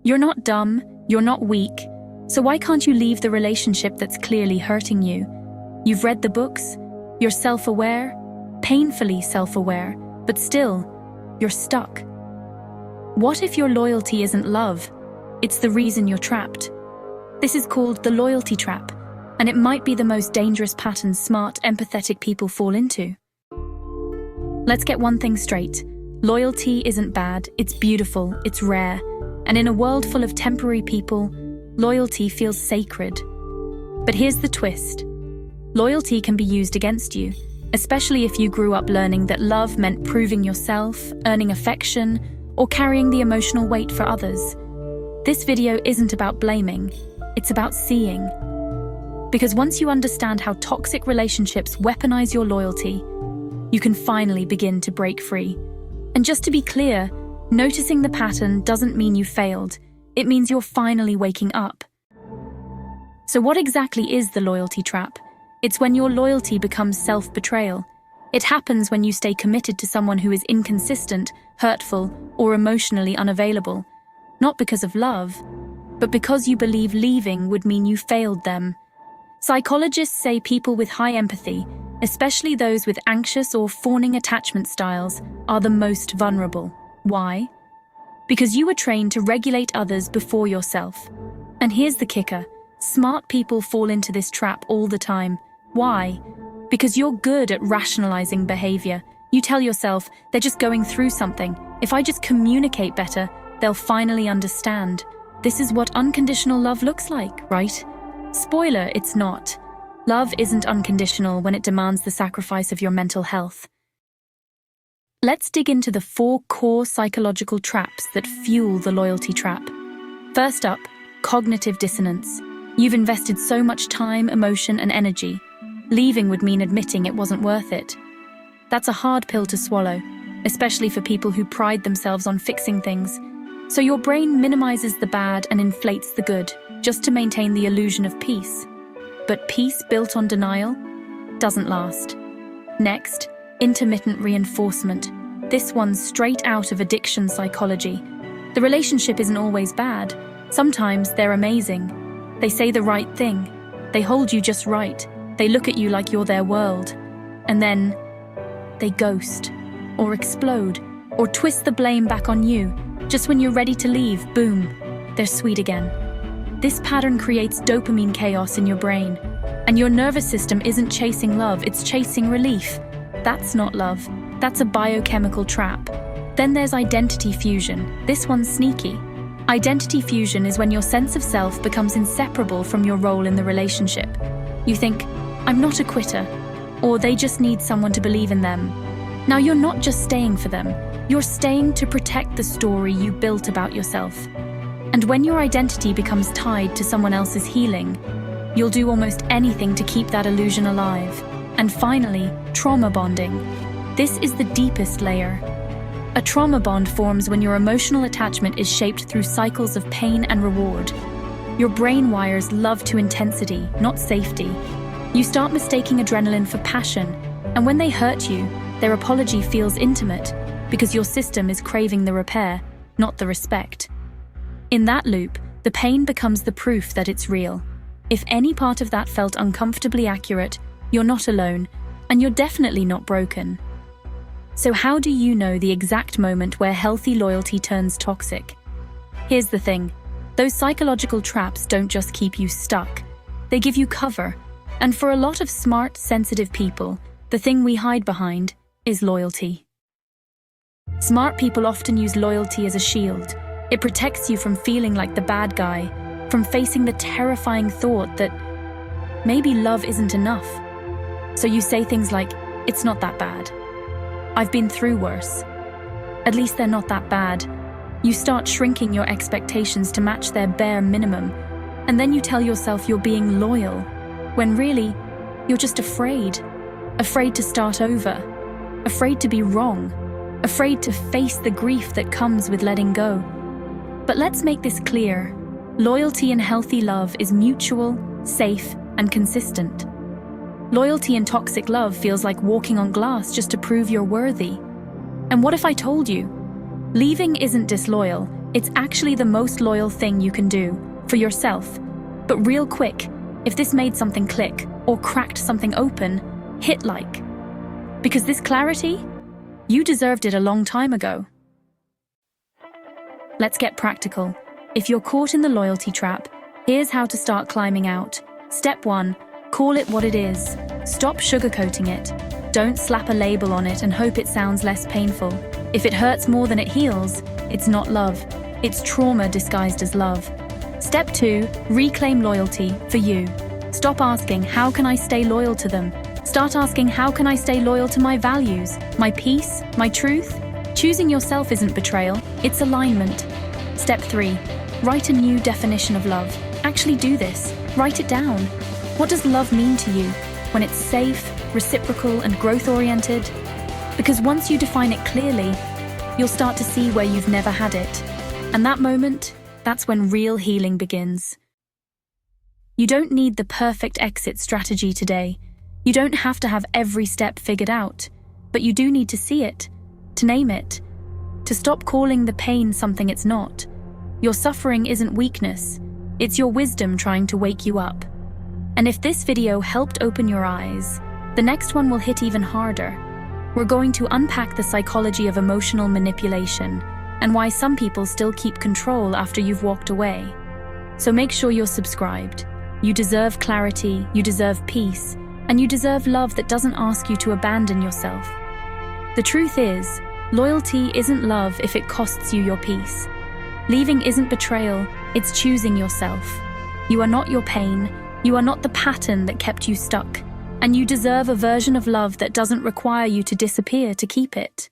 You're not dumb, you're not weak, so why can't you leave the relationship that's clearly hurting you? You've read the books, you're self-aware, painfully self-aware, but still, you're stuck. What if your loyalty isn't love? It's the reason you're trapped. This is called the loyalty trap, and it might be the most dangerous pattern smart, empathetic people fall into. Let's get one thing straight. Loyalty isn't bad, it's beautiful, it's rare, and in a world full of temporary people, loyalty feels sacred. But here's the twist. Loyalty can be used against you, especially if you grew up learning that love meant proving yourself, earning affection, or carrying the emotional weight for others. This video isn't about blaming, it's about seeing. Because once you understand how toxic relationships weaponize your loyalty, you can finally begin to break free. And just to be clear, noticing the pattern doesn't mean you failed, it means you're finally waking up. So what exactly is the loyalty trap? It's when your loyalty becomes self-betrayal. It happens when you stay committed to someone who is inconsistent, hurtful, or emotionally unavailable. Not because of love, but because you believe leaving would mean you failed them. Psychologists say people with high empathy, especially those with anxious or fawning attachment styles, are the most vulnerable. Why? Because you were trained to regulate others before yourself. And here's the kicker. Smart people fall into this trap all the time. Why? Because you're good at rationalizing behavior. You tell yourself, they're just going through something. If I just communicate better, they'll finally understand. This is what unconditional love looks like, right? Spoiler, it's not. Love isn't unconditional when it demands the sacrifice of your mental health. Let's dig into the 4 core psychological traps that fuel the loyalty trap. First up, cognitive dissonance. You've invested so much time, emotion, and energy. Leaving would mean admitting it wasn't worth it. That's a hard pill to swallow, especially for people who pride themselves on fixing things. So your brain minimizes the bad and inflates the good, just to maintain the illusion of peace. But peace built on denial doesn't last. Next, intermittent reinforcement. This one's straight out of addiction psychology. The relationship isn't always bad. Sometimes they're amazing. They say the right thing. They hold you just right. They look at you like you're their world. And then they ghost, or explode, or twist the blame back on you. Just when you're ready to leave, boom, they're sweet again. This pattern creates dopamine chaos in your brain. And your nervous system isn't chasing love, it's chasing relief. That's not love. That's a biochemical trap. Then there's identity fusion. This one's sneaky. Identity fusion is when your sense of self becomes inseparable from your role in the relationship. You think, I'm not a quitter, or they just need someone to believe in them. Now you're not just staying for them, you're staying to protect the story you built about yourself. And when your identity becomes tied to someone else's healing, you'll do almost anything to keep that illusion alive. And finally, trauma bonding. This is the deepest layer. A trauma bond forms when your emotional attachment is shaped through cycles of pain and reward. Your brain wires love to intensity, not safety. You start mistaking adrenaline for passion, and when they hurt you, their apology feels intimate because your system is craving the repair, not the respect. In that loop, the pain becomes the proof that it's real. If any part of that felt uncomfortably accurate, you're not alone, and you're definitely not broken. So how do you know the exact moment where healthy loyalty turns toxic? Here's the thing. Those psychological traps don't just keep you stuck. They give you cover. And for a lot of smart, sensitive people, the thing we hide behind is loyalty. Smart people often use loyalty as a shield. It protects you from feeling like the bad guy, from facing the terrifying thought that maybe love isn't enough. So you say things like, it's not that bad. I've been through worse. At least they're not that bad. You start shrinking your expectations to match their bare minimum, and then you tell yourself you're being loyal, when really, you're just afraid. Afraid to start over. Afraid to be wrong. Afraid to face the grief that comes with letting go. But let's make this clear. Loyalty in healthy love is mutual, safe, and consistent. Loyalty in toxic love feels like walking on glass just to prove you're worthy. And what if I told you? Leaving isn't disloyal, It's actually the most loyal thing you can do for yourself. But real quick, if this made something click or cracked something open, hit like. Because this clarity, you deserved it a long time ago. Let's get practical. If you're caught in the loyalty trap, here's how to start climbing out. Step 1, call it what it is. Stop sugarcoating it. Don't slap a label on it and hope it sounds less painful. If it hurts more than it heals, it's not love. It's trauma disguised as love. Step 2, reclaim loyalty for you. Stop asking, how can I stay loyal to them? Start asking, how can I stay loyal to my values, my peace, my truth? Choosing yourself isn't betrayal, it's alignment. Step 3, write a new definition of love. Actually do this. Write it down. What does love mean to you when it's safe, reciprocal, and growth-oriented? Because once you define it clearly, you'll start to see where you've never had it. And that moment, that's when real healing begins. You don't need the perfect exit strategy today. You don't have to have every step figured out, but you do need to see it, to name it, to stop calling the pain something it's not. Your suffering isn't weakness, it's your wisdom trying to wake you up. And if this video helped open your eyes, the next one will hit even harder. We're going to unpack the psychology of emotional manipulation and why some people still keep control after you've walked away. So make sure you're subscribed. You deserve clarity, you deserve peace, and you deserve love that doesn't ask you to abandon yourself. The truth is, loyalty isn't love if it costs you your peace. Leaving isn't betrayal, it's choosing yourself. You are not your pain, you are not the pattern that kept you stuck, and you deserve a version of love that doesn't require you to disappear to keep it.